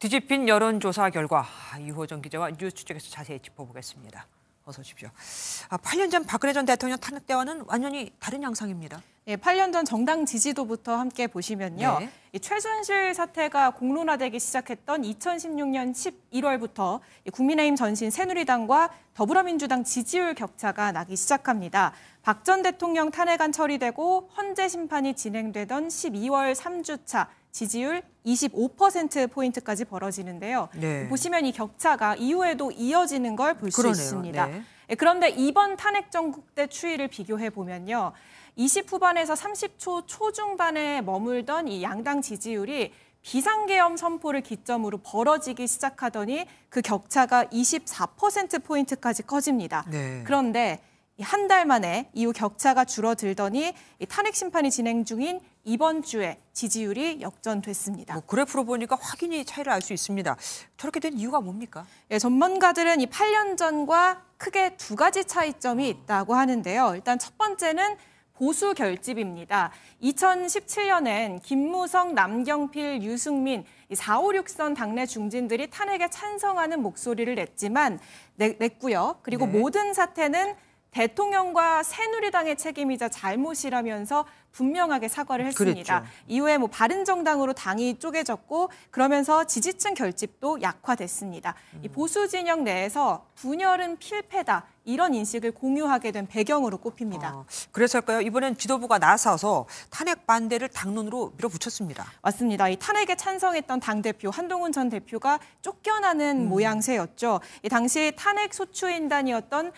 뒤집힌 여론조사 결과 유호정 기자와 뉴스 취재에서 자세히 짚어보겠습니다. 어서 오십시오. 8년 전 박근혜 전 대통령 탄핵 때와는 완전히 다른 양상입니다. 네, 8년 전 정당 지지도부터 함께 보시면요. 네. 이 최순실 사태가 공론화되기 시작했던 2016년 11월부터 국민의힘 전신 새누리당과 더불어민주당 지지율 격차가 나기 시작합니다. 박 전 대통령 탄핵안 처리되고 헌재 심판이 진행되던 12월 3주차 지지율 25%포인트까지 벌어지는데요. 네. 보시면 이 격차가 이후에도 이어지는 걸 볼 수 있습니다. 네. 그런데 이번 탄핵 전국대 추이를 비교해 보면요. 20 후반에서 30초 초중반에 머물던 이 양당 지지율이 비상계엄 선포를 기점으로 벌어지기 시작하더니 그 격차가 24%포인트까지 커집니다. 네. 그런데 한 달 만에 이후 격차가 줄어들더니 탄핵 심판이 진행 중인 이번 주에 지지율이 역전됐습니다. 그래프로 보니까 확연히 차이를 알 수 있습니다. 저렇게 된 이유가 뭡니까? 네, 전문가들은 이 8년 전과 크게 두 가지 차이점이 있다고 하는데요. 일단 첫 번째는 보수 결집입니다. 2017년엔 김무성, 남경필, 유승민 4, 5, 6선 당내 중진들이 탄핵에 찬성하는 목소리를 냈고요. 그리고 네. 모든 사태는 대통령과 새누리당의 책임이자 잘못이라면서 분명하게 사과를 했습니다. 그랬죠. 이후에 바른정당으로 당이 쪼개졌고 그러면서 지지층 결집도 약화됐습니다. 이 보수 진영 내에서 분열은 필패다 이런 인식을 공유하게 된 배경으로 꼽힙니다. 그래서일까요? 이번엔 지도부가 나서서 탄핵 반대를 당론으로 밀어붙였습니다. 맞습니다. 이 탄핵에 찬성했던 당대표 한동훈 전 대표가 쫓겨나는 모양새였죠. 이 당시 탄핵 소추인단이었던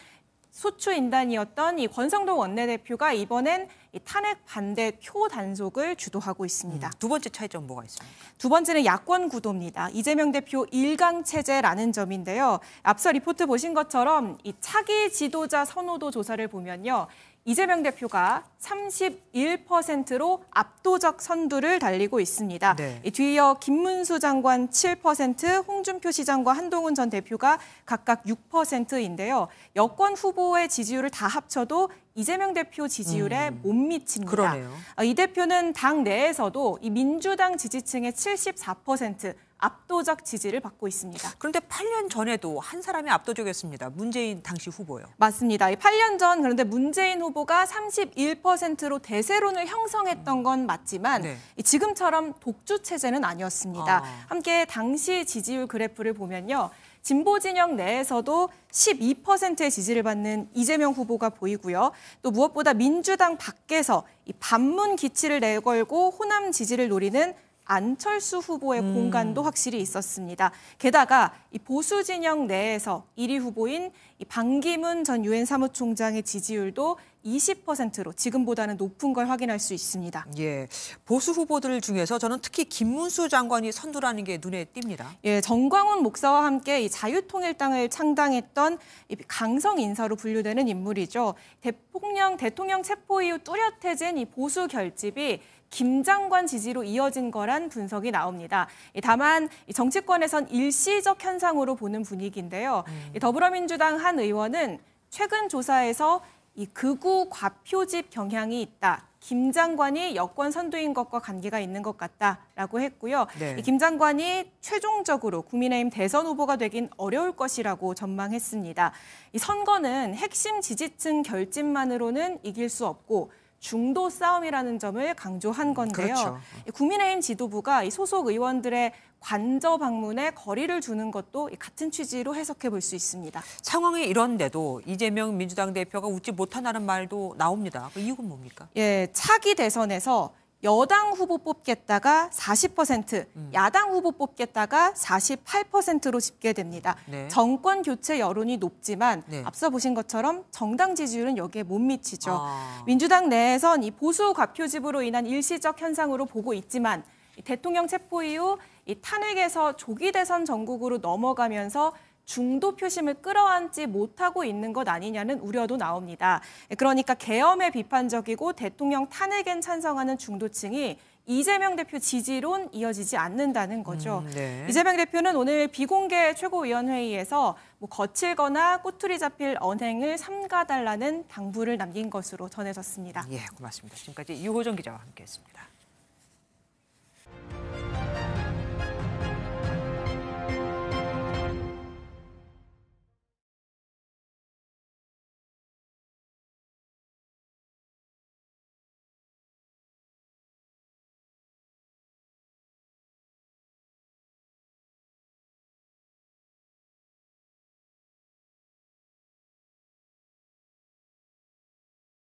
이 권성동 원내대표가 이번엔 이 탄핵 반대 표 단속을 주도하고 있습니다. 두 번째 차이점 뭐가 있습니까? 두 번째는 야권 구도입니다. 이재명 대표 일강 체제라는 점인데요. 앞서 리포트 보신 것처럼 이 차기 지도자 선호도 조사를 보면요. 이재명 대표가 31%로 압도적 선두를 달리고 있습니다. 네. 뒤이어 김문수 장관 7%, 홍준표 시장과 한동훈 전 대표가 각각 6%인데요. 여권 후보의 지지율을 다 합쳐도 이재명 대표 지지율에 못 미칩니다. 그러네요. 이 대표는 당 내에서도 이 민주당 지지층의 74% 압도적 지지를 받고 있습니다. 그런데 8년 전에도 한 사람이 압도적이었습니다. 문재인 당시 후보요. 맞습니다. 8년 전 그런데 문재인 후보가 31%로 대세론을 형성했던 건 맞지만 네. 지금처럼 독주 체제는 아니었습니다. 함께 당시 지지율 그래프를 보면요. 진보 진영 내에서도 12%의 지지를 받는 이재명 후보가 보이고요. 또 무엇보다 민주당 밖에서 이 반문 기치를 내걸고 호남 지지를 노리는 안철수 후보의 공간도 확실히 있었습니다. 게다가 이 보수 진영 내에서 1위 후보인 이 반기문 전 유엔 사무총장의 지지율도 20%로 지금보다는 높은 걸 확인할 수 있습니다. 예, 보수 후보들 중에서 저는 특히 김문수 장관이 선두라는 게 눈에 띕니다. 예, 정광훈 목사와 함께 이 자유통일당을 창당했던 이 강성 인사로 분류되는 인물이죠. 대통령 체포 이후 뚜렷해진 이 보수 결집이 김 장관 지지로 이어진 거란 분석이 나옵니다. 다만 정치권에선 일시적 현상으로 보는 분위기인데요. 더불어민주당 한 의원은 최근 조사에서 이 극우 과표집 경향이 있다. 김 장관이 여권 선두인 것과 관계가 있는 것 같다라고 했고요. 네. 김 장관이 최종적으로 국민의힘 대선 후보가 되긴 어려울 것이라고 전망했습니다. 이 선거는 핵심 지지층 결집만으로는 이길 수 없고 중도 싸움이라는 점을 강조한 건데요. 그렇죠. 국민의힘 지도부가 이 소속 의원들의 관저 방문에 거리를 두는 것도 같은 취지로 해석해 볼 수 있습니다. 상황이 이런데도 이재명 민주당 대표가 웃지 못한다는 말도 나옵니다. 그 이유는 뭡니까? 예, 차기 대선에서 여당 후보 뽑겠다가 40%, 야당 후보 뽑겠다가 48%로 집계됩니다. 네. 정권 교체 여론이 높지만 네. 앞서 보신 것처럼 정당 지지율은 여기에 못 미치죠. 민주당 내에선 이 보수 과표집으로 인한 일시적 현상으로 보고 있지만 대통령 체포 이후 이 탄핵에서 조기 대선 전국으로 넘어가면서 중도 표심을 끌어안지 못하고 있는 것 아니냐는 우려도 나옵니다. 그러니까 계엄에 비판적이고 대통령 탄핵엔 찬성하는 중도층이 이재명 대표 지지론 이어지지 않는다는 거죠. 네. 이재명 대표는 오늘 비공개 최고위원회의에서 거칠거나 꼬투리 잡힐 언행을 삼가달라는 당부를 남긴 것으로 전해졌습니다. 예, 고맙습니다. 지금까지 유호정 기자와 함께했습니다.